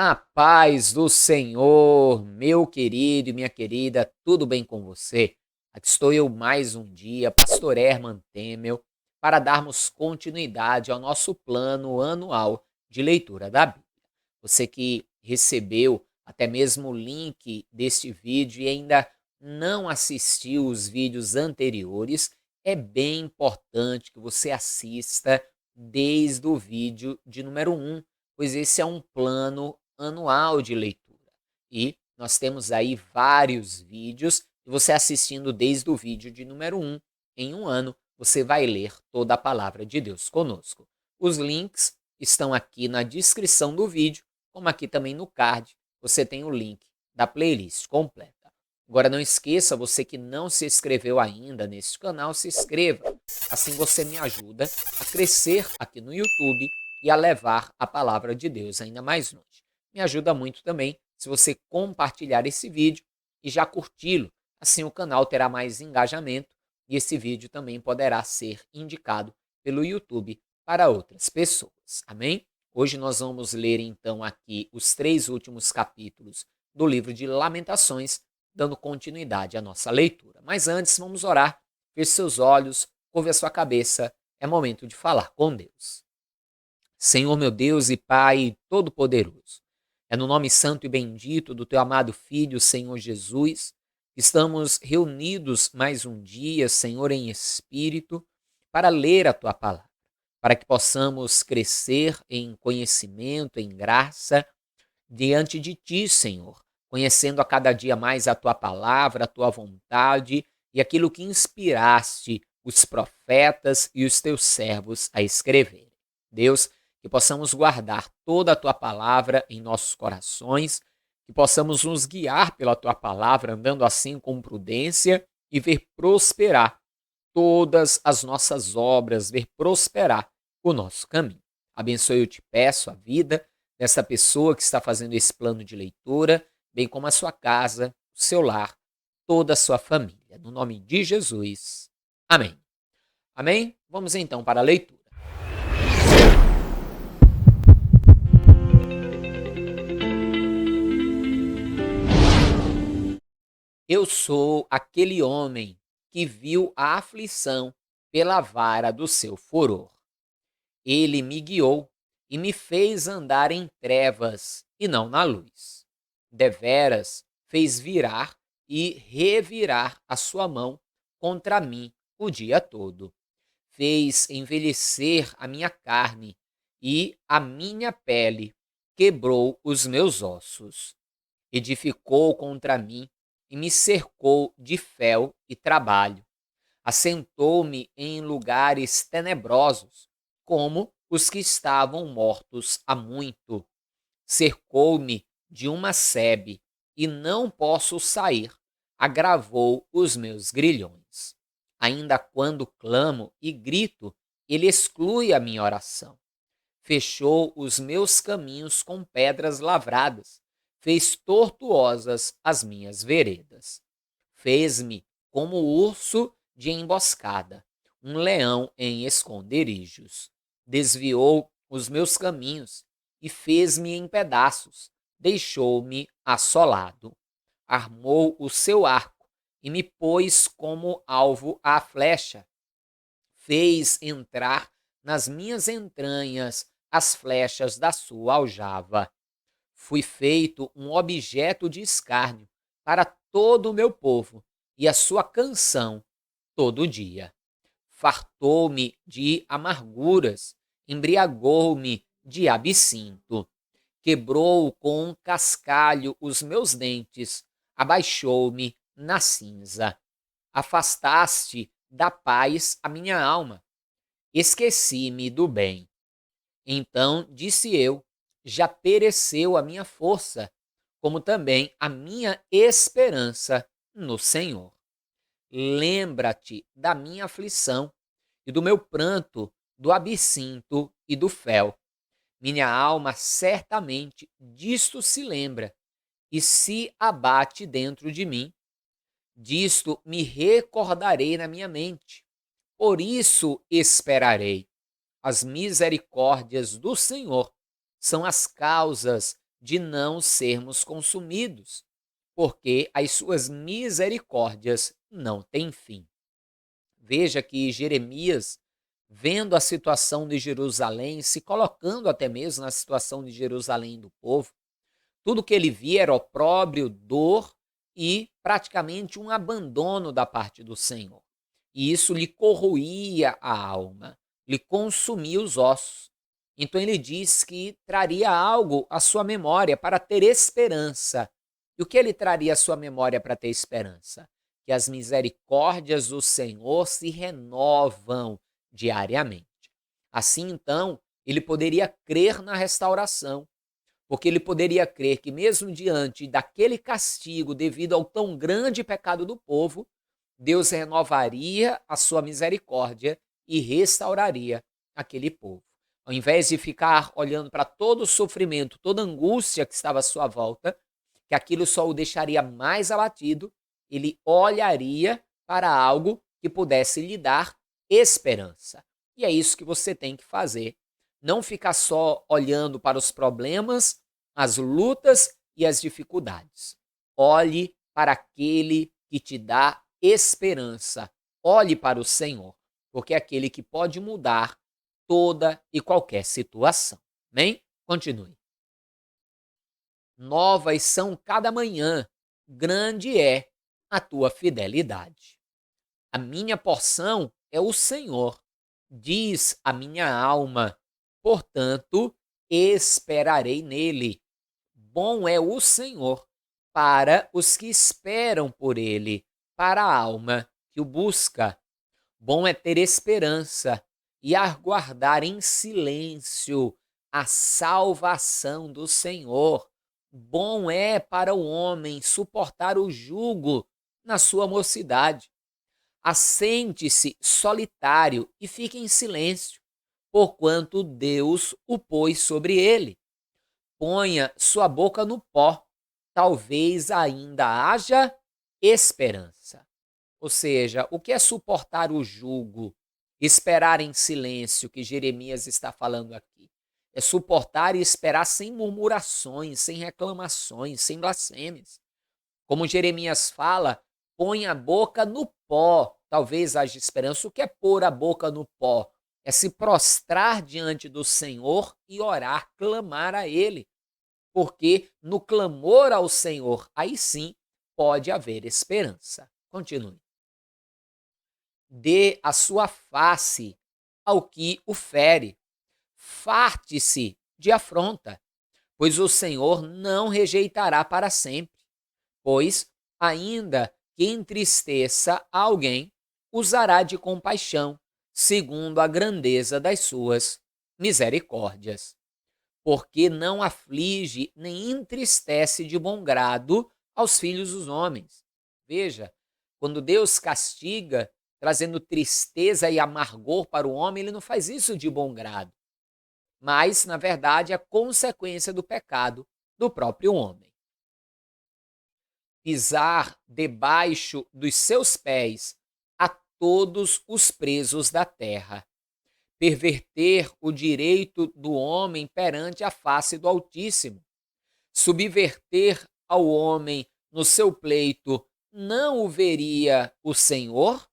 A paz do Senhor, meu querido e minha querida, tudo bem com você? Aqui estou eu mais um dia, Pastor Herman Temel, para darmos continuidade ao nosso plano anual de leitura da Bíblia. Você que recebeu até mesmo o link deste vídeo e ainda não assistiu os vídeos anteriores, é bem importante que você assista desde o vídeo de número 1, pois esse é um plano anual de leitura. E nós temos aí vários vídeos, e você assistindo desde o vídeo de número 1, em um ano, você vai ler toda a palavra de Deus conosco. Os links estão aqui na descrição do vídeo, como aqui também no card, você tem o link da playlist completa. Agora não esqueça, você que não se inscreveu ainda neste canal, se inscreva. Assim você me ajuda a crescer aqui no YouTube e a levar a palavra de Deus ainda mais longe. Me ajuda muito também se você compartilhar esse vídeo e já curti-lo. Assim o canal terá mais engajamento e esse vídeo também poderá ser indicado pelo YouTube para outras pessoas. Amém? Hoje nós vamos ler então aqui os 3 últimos capítulos do livro de Lamentações, dando continuidade à nossa leitura. Mas antes vamos orar. Feche seus olhos, curve a sua cabeça. É momento de falar com Deus. Senhor meu Deus e Pai Todo-Poderoso, é no nome santo e bendito do Teu amado Filho, Senhor Jesus, que estamos reunidos mais um dia, Senhor, em espírito, para ler a Tua palavra, para que possamos crescer em conhecimento, em graça, diante de Ti, Senhor, conhecendo a cada dia mais a Tua palavra, a Tua vontade e aquilo que inspiraste os profetas e os Teus servos a escrever. Deus, que possamos guardar toda a Tua palavra em nossos corações, que possamos nos guiar pela Tua palavra, andando assim com prudência e ver prosperar todas as nossas obras, ver prosperar o nosso caminho. Abençoe, eu te peço, a vida dessa pessoa que está fazendo esse plano de leitura, bem como a sua casa, o seu lar, toda a sua família. No nome de Jesus. Amém. Amém? Vamos então para a leitura. Eu sou aquele homem que viu a aflição pela vara do seu furor. Ele me guiou e me fez andar em trevas e não na luz. Deveras fez virar e revirar a sua mão contra mim o dia todo. Fez envelhecer a minha carne e a minha pele quebrou os meus ossos. Edificou contra mim e me cercou de fel e trabalho. Assentou-me em lugares tenebrosos, como os que estavam mortos há muito. Cercou-me de uma sebe e não posso sair. Agravou os meus grilhões. Ainda quando clamo e grito, ele exclui a minha oração. Fechou os meus caminhos com pedras lavradas, fez tortuosas as minhas veredas. Fez-me como urso de emboscada, um leão em esconderijos. Desviou os meus caminhos e fez-me em pedaços, deixou-me assolado. Armou o seu arco e me pôs como alvo à flecha. Fez entrar nas minhas entranhas as flechas da sua aljava. Fui feito um objeto de escárnio para todo o meu povo, e a sua canção todo dia. Fartou-me de amarguras, embriagou-me de absinto. Quebrou com um cascalho os meus dentes, abaixou-me na cinza. Afastaste da paz a minha alma, esqueci-me do bem. Então disse eu: já pereceu a minha força, como também a minha esperança no Senhor. Lembra-te da minha aflição e do meu pranto, do absinto e do fel. Minha alma certamente disto se lembra e se abate dentro de mim. Disto me recordarei na minha mente. Por isso esperarei. As misericórdias do Senhor são as causas de não sermos consumidos, porque as suas misericórdias não têm fim. Veja que Jeremias, vendo a situação de Jerusalém, se colocando até mesmo na situação de Jerusalém do povo, tudo que ele via era opróbrio, dor e praticamente um abandono da parte do Senhor. E isso lhe corroía a alma, lhe consumia os ossos. Então ele diz que traria algo à sua memória para ter esperança. E o que ele traria à sua memória para ter esperança? Que as misericórdias do Senhor se renovam diariamente. Assim, então, ele poderia crer na restauração, porque ele poderia crer que mesmo diante daquele castigo devido ao tão grande pecado do povo, Deus renovaria a sua misericórdia e restauraria aquele povo. Ao invés de ficar olhando para todo o sofrimento, toda a angústia que estava à sua volta, que aquilo só o deixaria mais abatido, ele olharia para algo que pudesse lhe dar esperança. E é isso que você tem que fazer. Não ficar só olhando para os problemas, as lutas e as dificuldades. Olhe para aquele que te dá esperança. Olhe para o Senhor, porque é aquele que pode mudar toda e qualquer situação. Amém? Continue. Novas são cada manhã, grande é a tua fidelidade. A minha porção é o Senhor, diz a minha alma, portanto, esperarei nele. Bom é o Senhor para os que esperam por ele, para a alma que o busca. Bom é ter esperança e aguardar em silêncio a salvação do Senhor. Bom é para o homem suportar o jugo na sua mocidade. Assente-se solitário e fique em silêncio, porquanto Deus o pôs sobre ele. Ponha sua boca no pó, talvez ainda haja esperança. Ou seja, o que é suportar o jugo? Esperar em silêncio, que Jeremias está falando aqui. É suportar e esperar sem murmurações, sem reclamações, sem blasfêmias. Como Jeremias fala, põe a boca no pó, talvez haja esperança. O que é pôr a boca no pó? É se prostrar diante do Senhor e orar, clamar a Ele. Porque no clamor ao Senhor, aí sim pode haver esperança. Continue. Dê a sua face ao que o fere. Farte-se de afronta, pois o Senhor não rejeitará para sempre. Pois, ainda que entristeça alguém, usará de compaixão, segundo a grandeza das suas misericórdias. Porque não aflige nem entristece de bom grado aos filhos dos homens. Veja, quando Deus castiga, trazendo tristeza e amargor para o homem, ele não faz isso de bom grado. Mas, na verdade, é consequência do pecado do próprio homem. Pisar debaixo dos seus pés a todos os presos da terra. Perverter o direito do homem perante a face do Altíssimo. Subverter ao homem no seu pleito, não o veria o Senhor?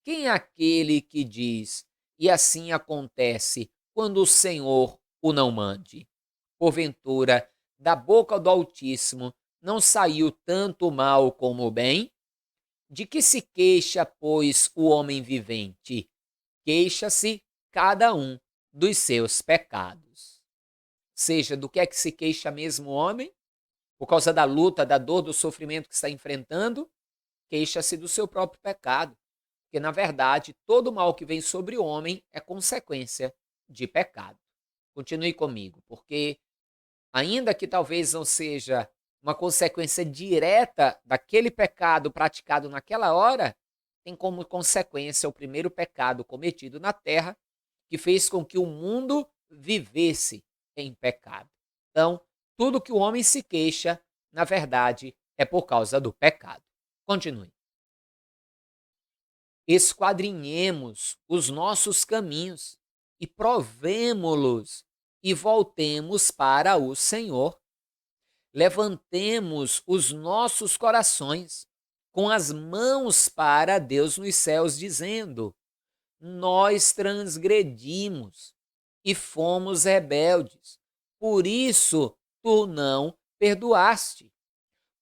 Quem é aquele que diz, e assim acontece, quando o Senhor o não mande? Porventura, da boca do Altíssimo não saiu tanto o mal como o bem? De que se queixa, pois, o homem vivente? Queixa-se cada um dos seus pecados. Seja, do que é que se queixa mesmo o homem? Por causa da luta, da dor, do sofrimento que está enfrentando? Queixa-se do seu próprio pecado. Porque, na verdade, todo o mal que vem sobre o homem é consequência de pecado. Continue comigo, porque ainda que talvez não seja uma consequência direta daquele pecado praticado naquela hora, tem como consequência o primeiro pecado cometido na terra, que fez com que o mundo vivesse em pecado. Então, tudo que o homem se queixa, na verdade, é por causa do pecado. Continue. Esquadrinhemos os nossos caminhos e provemo-los e voltemos para o Senhor. Levantemos os nossos corações com as mãos para Deus nos céus, dizendo: nós transgredimos e fomos rebeldes. Por isso tu não perdoaste.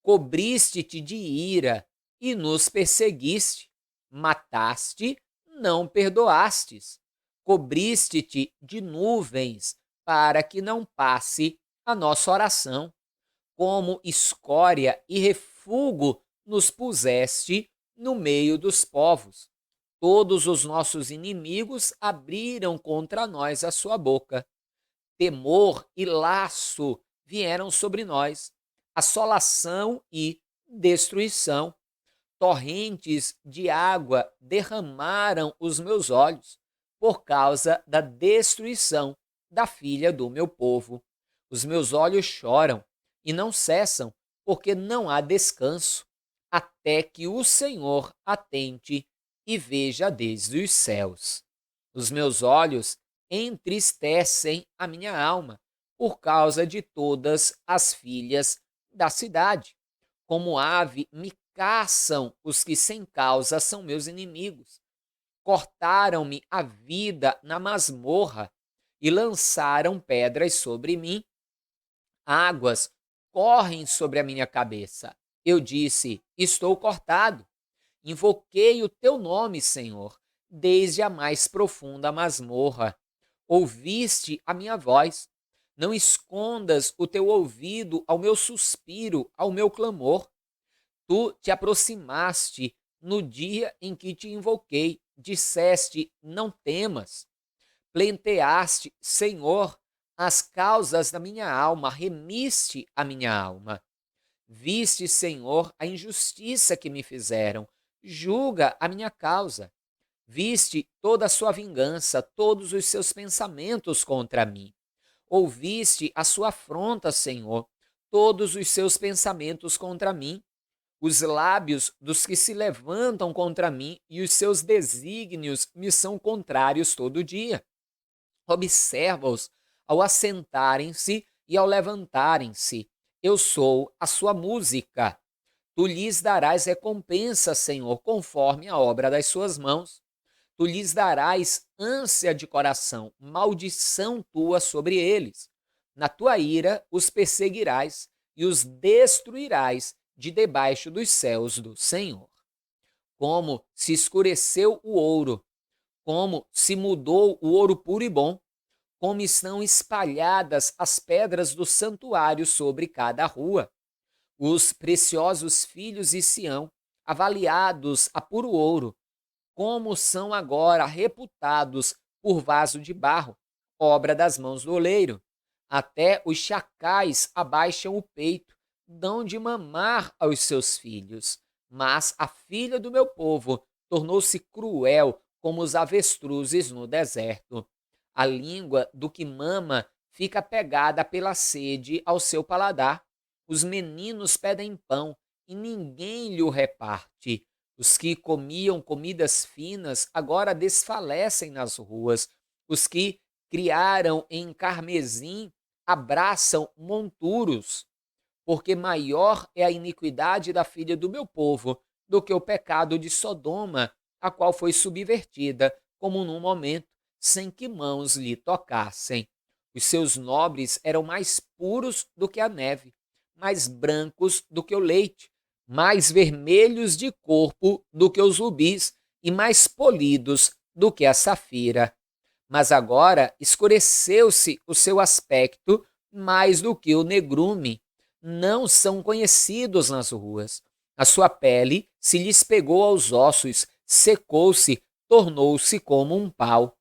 Cobriste-te de ira e nos perseguiste. Mataste, não perdoastes. Cobriste-te de nuvens para que não passe a nossa oração. Como escória e refúgio nos puseste no meio dos povos. Todos os nossos inimigos abriram contra nós a sua boca. Temor e laço vieram sobre nós, assolação e destruição. Torrentes de água derramaram os meus olhos por causa da destruição da filha do meu povo. Os meus olhos choram e não cessam, porque não há descanso, até que o Senhor atente e veja desde os céus. Os meus olhos entristecem a minha alma por causa de todas as filhas da cidade. Como ave me caçam os que sem causa são meus inimigos. Cortaram-me a vida na masmorra e lançaram pedras sobre mim. Águas correm sobre a minha cabeça. Eu disse: estou cortado. Invoquei o teu nome, Senhor, desde a mais profunda masmorra. Ouviste a minha voz. Não escondas o teu ouvido ao meu suspiro, ao meu clamor. Tu te aproximaste no dia em que te invoquei. Disseste: não temas. Plenteaste, Senhor, as causas da minha alma, remiste a minha alma. Viste, Senhor, a injustiça que me fizeram, julga a minha causa. Viste toda a sua vingança, todos os seus pensamentos contra mim. Ouviste a sua afronta, Senhor, todos os seus pensamentos contra mim. Os lábios dos que se levantam contra mim e os seus desígnios me são contrários todo dia. Observa-os ao assentarem-se e ao levantarem-se. Eu sou a sua música. Tu lhes darás recompensa, Senhor, conforme a obra das suas mãos. Tu lhes darás ânsia de coração, maldição tua sobre eles. Na tua ira os perseguirás e os destruirás de debaixo dos céus do Senhor. Como se escureceu o ouro, como se mudou o ouro puro e bom, como estão espalhadas as pedras do santuário sobre cada rua. Os preciosos filhos de Sião, avaliados a puro ouro, como são agora reputados por vaso de barro, obra das mãos do oleiro. Até os chacais abaixam o peito, dão de mamar aos seus filhos. Mas a filha do meu povo tornou-se cruel como os avestruzes no deserto. A língua do que mama fica pegada pela sede ao seu paladar. Os meninos pedem pão e ninguém lhe o reparte. Os que comiam comidas finas agora desfalecem nas ruas. Os que criaram em carmesim abraçam monturos, porque maior é a iniquidade da filha do meu povo do que o pecado de Sodoma, a qual foi subvertida como num momento, sem que mãos lhe tocassem. Os seus nobres eram mais puros do que a neve, mais brancos do que o leite, mais vermelhos de corpo do que os rubis e mais polidos do que a safira. Mas agora escureceu-se o seu aspecto mais do que o negrume. Não são conhecidos nas ruas. A sua pele se lhes pegou aos ossos, secou-se, tornou-se como um pau.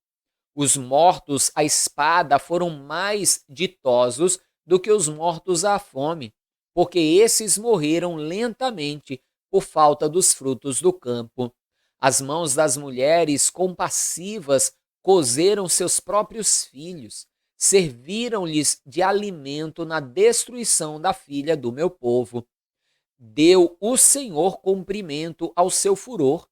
Os mortos à espada foram mais ditosos do que os mortos à fome, porque esses morreram lentamente por falta dos frutos do campo. As mãos das mulheres compassivas cozeram seus próprios filhos, serviram-lhes de alimento na destruição da filha do meu povo. Deu o Senhor comprimento ao seu furor,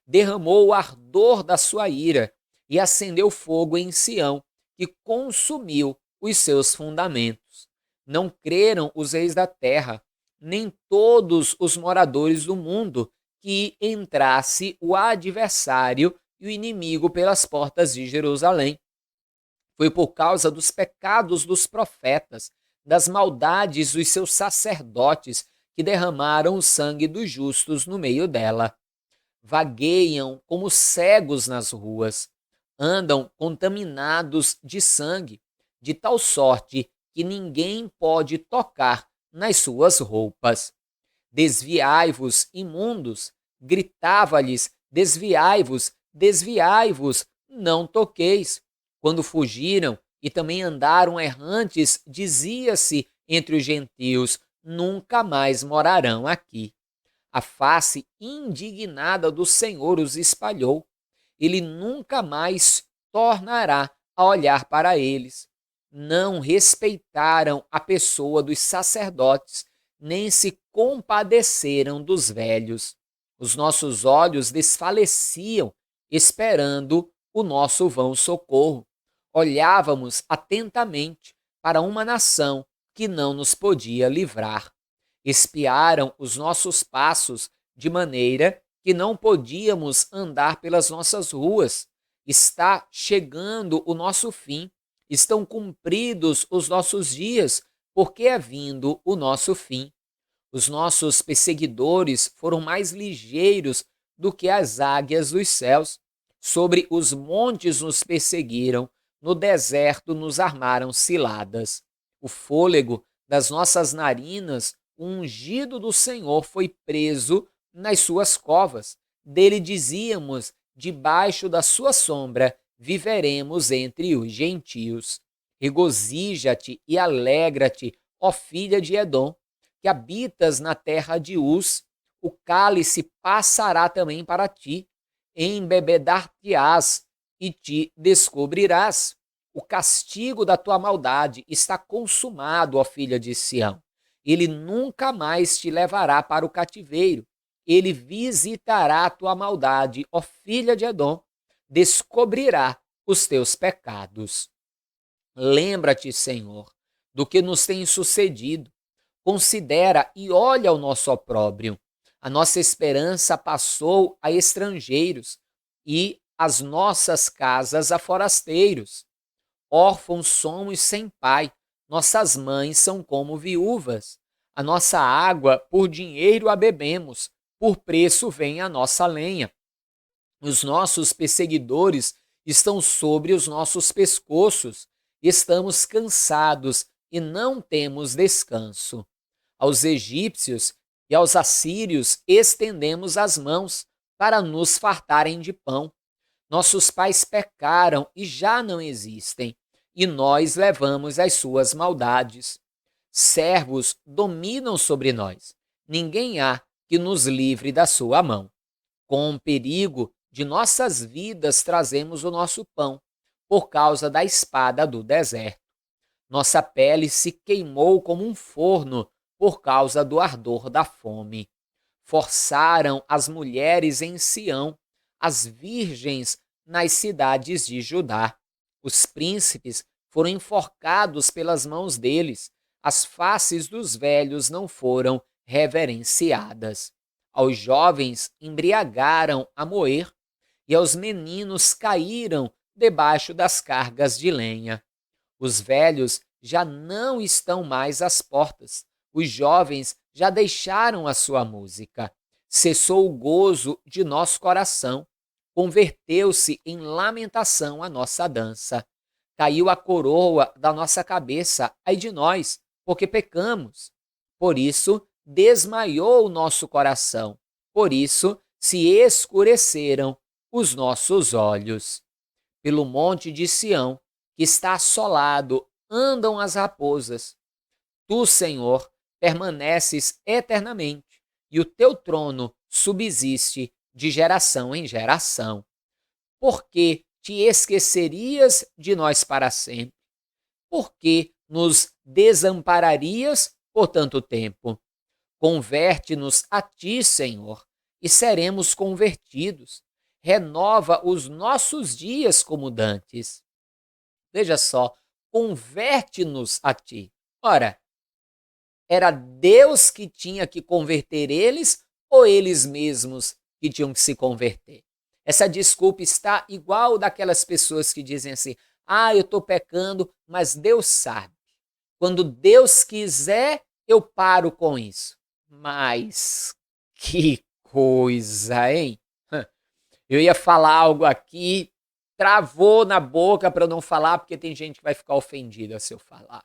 derramou o ardor da sua ira e acendeu fogo em Sião, que consumiu os seus fundamentos. Não creram os reis da terra, nem todos os moradores do mundo, que entrasse o adversário e o inimigo pelas portas de Jerusalém. Foi por causa dos pecados dos profetas, das maldades dos seus sacerdotes, que derramaram o sangue dos justos no meio dela. Vagueiam como cegos nas ruas, andam contaminados de sangue, de tal sorte que ninguém pode tocar nas suas roupas. Desviai-vos, imundos, gritava-lhes: desviai-vos, desviai-vos, não toqueis. Quando fugiram e também andaram errantes, dizia-se entre os gentios: nunca mais morarão aqui. A face indignada do Senhor os espalhou. Ele nunca mais tornará a olhar para eles. Não respeitaram a pessoa dos sacerdotes, nem se compadeceram dos velhos. Os nossos olhos desfaleciam, esperando o nosso vão socorro. Olhávamos atentamente para uma nação que não nos podia livrar. Espiaram os nossos passos de maneira que não podíamos andar pelas nossas ruas. Está chegando o nosso fim, estão cumpridos os nossos dias, porque é vindo o nosso fim. Os nossos perseguidores foram mais ligeiros do que as águias dos céus. Sobre os montes nos perseguiram, no deserto nos armaram ciladas. O fôlego das nossas narinas, o ungido do Senhor, foi preso nas suas covas. Dele dizíamos: debaixo da sua sombra viveremos entre os gentios. Regozija-te e alegra-te, ó filha de Edom, que habitas na terra de Uz. O cálice passará também para ti, embebedar-te-ás e te descobrirás. O castigo da tua maldade está consumado, ó filha de Sião. Ele nunca mais te levará para o cativeiro. Ele visitará a tua maldade, ó filha de Edom, descobrirá os teus pecados. Lembra-te, Senhor, do que nos tem sucedido. Considera e olha o nosso opróbrio. A nossa esperança passou a estrangeiros e as nossas casas a forasteiros. Órfãos somos sem pai, nossas mães são como viúvas. A nossa água por dinheiro a bebemos, por preço vem a nossa lenha. Os nossos perseguidores estão sobre os nossos pescoços, estamos cansados e não temos descanso. Aos egípcios e aos assírios estendemos as mãos para nos fartarem de pão. Nossos pais pecaram e já não existem, e nós levamos as suas maldades. Servos dominam sobre nós, ninguém há que nos livre da sua mão. Com o perigo de nossas vidas trazemos o nosso pão, por causa da espada do deserto. Nossa pele se queimou como um forno por causa do ardor da fome. Forçaram as mulheres em Sião, as virgens nas cidades de Judá. Os príncipes foram enforcados pelas mãos deles, as faces dos velhos não foram reverenciadas. Aos jovens embriagaram a moer, e aos meninos caíram debaixo das cargas de lenha. Os velhos já não estão mais às portas, os jovens já deixaram a sua música. Cessou o gozo de nosso coração, converteu-se em lamentação a nossa dança. Caiu a coroa da nossa cabeça, ai de nós, porque pecamos. Por isso desmaiou o nosso coração, por isso se escureceram os nossos olhos. Pelo monte de Sião, que está assolado, andam as raposas. Tu, Senhor, permaneces eternamente, e o teu trono subsiste de geração em geração. Por que te esquecerias de nós para sempre? Por que nos desampararias por tanto tempo? Converte-nos a ti, Senhor, e seremos convertidos. Renova os nossos dias como dantes. Veja só, converte-nos a ti. Ora, Era Deus que tinha que converter eles ou eles mesmos que tinham que se converter? Essa desculpa está igual daquelas pessoas que dizem assim: ah, eu estou pecando, mas Deus sabe. Quando Deus quiser, eu paro com isso. Mas que coisa, hein? Eu ia falar algo aqui, travou na boca para eu não falar, porque tem gente que vai ficar ofendida se eu falar.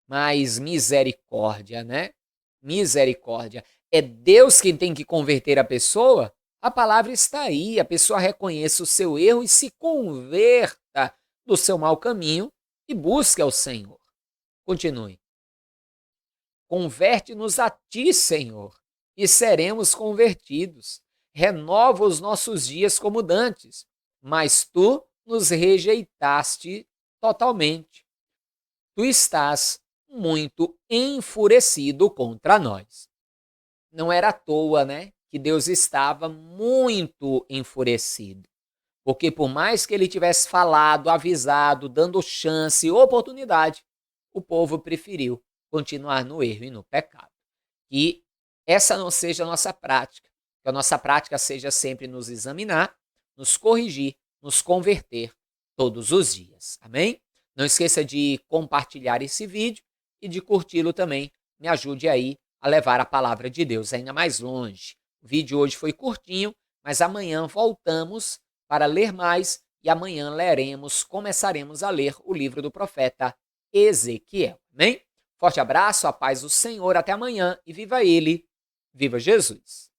Mas misericórdia, né? Misericórdia. É Deus quem tem que converter a pessoa? A palavra está aí, a pessoa reconheça o seu erro e se converta do seu mau caminho e busque ao Senhor. Continue. Converte-nos a ti, Senhor, e seremos convertidos. Renova os nossos dias como dantes, mas tu nos rejeitaste totalmente. Tu estás muito enfurecido contra nós. Não era à toa, né, que Deus estava muito enfurecido. Porque por mais que ele tivesse falado, avisado, dando chance, oportunidade, o povo preferiu continuar no erro e no pecado. Que essa não seja a nossa prática. Que a nossa prática seja sempre nos examinar, nos corrigir, nos converter todos os dias. Amém? Não esqueça de compartilhar esse vídeo e de curti-lo também. Me ajude aí a levar a palavra de Deus ainda mais longe. O vídeo hoje foi curtinho, mas amanhã voltamos para ler mais e amanhã começaremos a ler o livro do profeta Ezequiel. Amém? Forte abraço, a paz do Senhor, até amanhã e viva ele, viva Jesus!